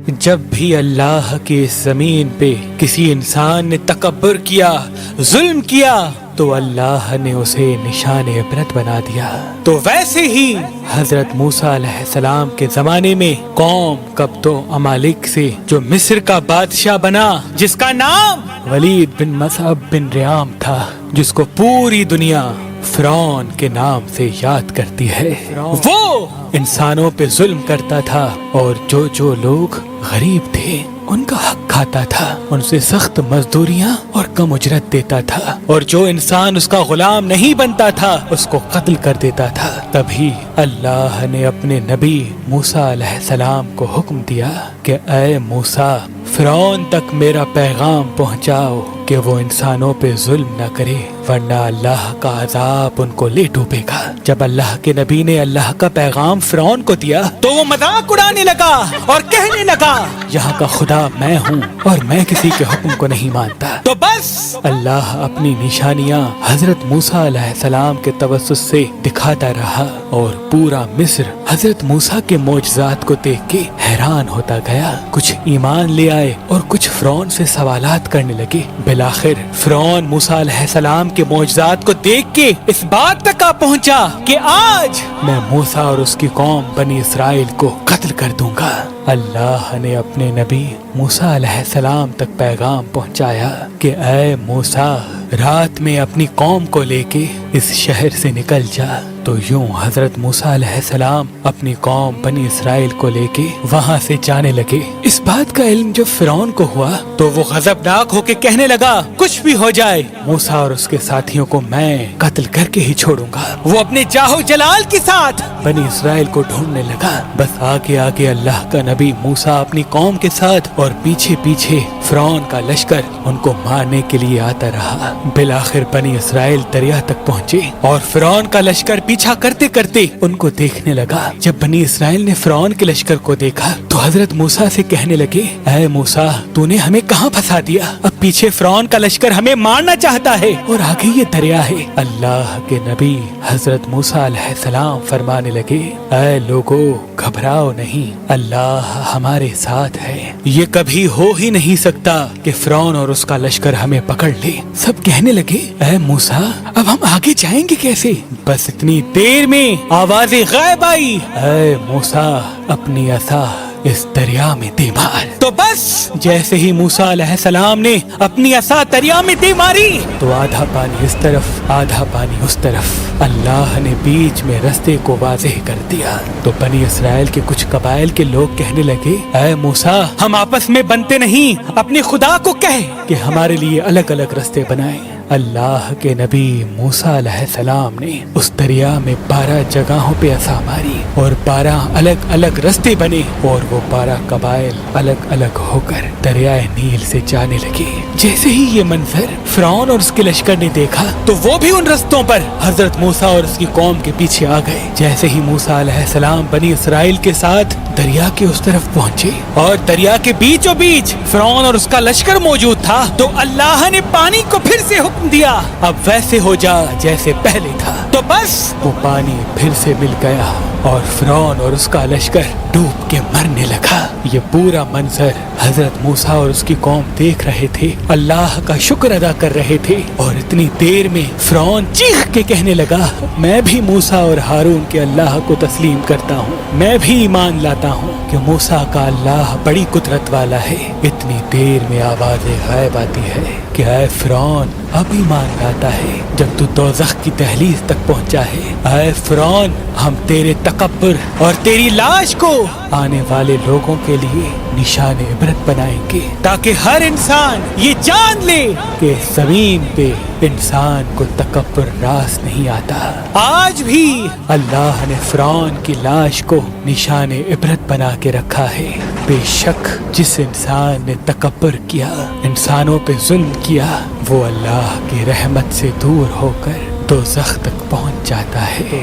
جب بھی اللہ کی اس زمین پہ کسی انسان نے تکبر کیا، ظلم کیا، تو اللہ نے اسے نشان عبرت بنا دیا۔ تو ویسے ہی حضرت موسیٰ علیہ السلام کے زمانے میں قوم قبط و امالک سے جو مصر کا بادشاہ بنا، جس کا نام ولید بن مصعب بن ریام تھا، جس کو پوری دنیا فرعون کے نام سے یاد کرتی ہے، وہ انسانوں پہ ظلم کرتا تھا اور جو لوگ غریب تھے ان کا حق کھاتا تھا، ان سے سخت مزدوریاں اور کم اجرت دیتا تھا، اور جو انسان اس کا غلام نہیں بنتا تھا اس کو قتل کر دیتا تھا۔ تبھی اللہ نے اپنے نبی موسیٰ علیہ السلام کو حکم دیا کہ اے موسیٰ، فرعون تک میرا پیغام پہنچاؤ کہ وہ انسانوں پہ ظلم نہ کرے، ورنہ اللہ کا عذاب ان کو لے ڈوبے گا۔ جب اللہ کے نبی نے اللہ کا پیغام فرعون کو دیا تو وہ مذاق اڑانے لگا اور کہنے لگا یہاں کا خدا میں ہوں اور میں کسی کے حکم کو نہیں مانتا۔ تو بس اللہ اپنی نشانیاں حضرت موسیٰ علیہ السلام کے توسط سے دکھاتا رہا، اور پورا مصر حضرت موسیٰ کے معجزات کو دیکھ کے حیران ہوتا گیا۔ کچھ ایمان لے آئے اور کچھ فرعون سے سوالات کرنے لگے۔ بالآخر فرعون موسیٰ علیہ السلام کے معجزات کو دیکھ کے اس بات تک آ پہنچا کہ آج میں موسیٰ اور اس کی قوم بنی اسرائیل کو قتل کر دوں گا۔ اللہ نے اپنے نبی موسیٰ علیہ السلام تک پیغام پہنچایا کہ اے موسیٰ، رات میں اپنی قوم کو لے کے اس شہر سے نکل جا۔ تو یوں حضرت موسیٰ علیہ السلام اپنی قوم بنی اسرائیل کو لے کے وہاں سے جانے لگے۔ اس بات کا علم جب فرعون کو ہوا تو وہ غضبناک ہو کے کہنے لگا کچھ بھی ہو جائے، موسیٰ اور اس کے ساتھیوں کو میں قتل کر کے ہی چھوڑوں گا۔ وہ اپنے جاہو جلال کے ساتھ بنی اسرائیل کو ڈھونڈنے لگا۔ بس آگے آگے اللہ کا نبی موسیٰ اپنی قوم کے ساتھ اور پیچھے پیچھے فرعون کا لشکر ان کو مارنے کے لیے آتا رہا۔ بالآخر بنی اسرائیل دریا تک پہنچے اور فرعون کا لشکر پیچھا کرتے کرتے ان کو دیکھنے لگا۔ جب بنی اسرائیل نے فرعون کے لشکر کو دیکھا تو حضرت موسیٰ سے کہنے لگے اے موسیٰ، تو نے ہمیں کہاں پھنسا دیا؟ اب پیچھے فرعون کا لشکر ہمیں مارنا چاہتا ہے اور آگے یہ دریا ہے۔ اللہ کے نبی حضرت موسیٰ علیہ السلام فرمانے لگے اے لوگو، گھبراؤ نہیں، اللہ ہمارے ساتھ ہے۔ یہ کبھی ہو ہی نہیں سکتا کہ فرعون اور اس کا لشکر ہمیں پکڑ لے۔ سب کہنے لگے اے موسیٰ، اب ہم آگے جائیں گے کیسے؟ بس اتنی دیر میں آواز غائب آئی اے موسیٰ، اپنی عصا اس دریا میں دے مار۔ تو بس جیسے ہی موسیٰ علیہ السلام نے اپنی عصا دریا میں دے ماری تو آدھا پانی اس طرف آدھا پانی اس طرف، اللہ نے بیچ میں رستے کو واضح کر دیا۔ تو بنی اسرائیل کے کچھ قبائل کے لوگ کہنے لگے اے موسیٰ، ہم آپس میں بنتے نہیں، اپنے خدا کو کہہ کہ ہمارے لیے الگ الگ رستے بنائے۔ اللہ کے نبی موسیٰ علیہ السلام نے اس دریا میں 12 جگہوں پہ عصا ماری اور 12 الگ الگ رستے بنے، اور وہ 12 قبائل الگ الگ ہو کر دریائے نیل سے جانے لگے۔ جیسے ہی یہ منظر فرعون اور اس کے لشکر نے دیکھا تو وہ بھی ان رستوں پر حضرت موسیٰ اور اس کی قوم کے پیچھے آ گئے۔ جیسے ہی موسیٰ علیہ السلام بنی اسرائیل کے ساتھ دریا کے اس طرف پہنچے اور دریا کے بیچوں بیچ فرعون اور اس کا لشکر موجود تھا، تو اللہ نے پانی کو پھر سے حکم دیا اب ویسے ہو جا جیسے پہلے تھا۔ تو بس وہ پانی پھر سے مل گیا اور فرعون اور اس کا لشکر ڈوب کے مرنے لگا۔ یہ پورا منظر حضرت موسیٰ اور اس کی قوم دیکھ رہے تھے، اللہ کا شکر ادا کر رہے تھے، اور اتنی دیر میں فرعون چیخ کے کہنے لگا میں بھی موسیٰ اور ہارون کے اللہ کو تسلیم کرتا ہوں، میں بھی ایمان لاتا ہوں کہ موسیٰ کا اللہ بڑی قدرت والا ہے۔ اتنی دیر میں آواز غائب آتی ہے کہ اے فرعون، اب ایمان لاتا ہے جب تو دوزخ کی دہلیز تک پہنچا ہے۔ اے فرعون، ہم تیرے تکبر اور تیری لاش کو آنے والے لوگوں کے لیے نشان عبرت بنائیں گے، تاکہ ہر انسان یہ جان لے کہ زمین پہ انسان کو تکبر راس نہیں آتا۔ آج بھی اللہ نے فرعون کی لاش کو نشان عبرت بنا کے رکھا ہے۔ بے شک جس انسان نے تکبر کیا، انسانوں پہ ظلم کیا، وہ اللہ کی رحمت سے دور ہو کر دوزخ تک پہنچ جاتا ہے۔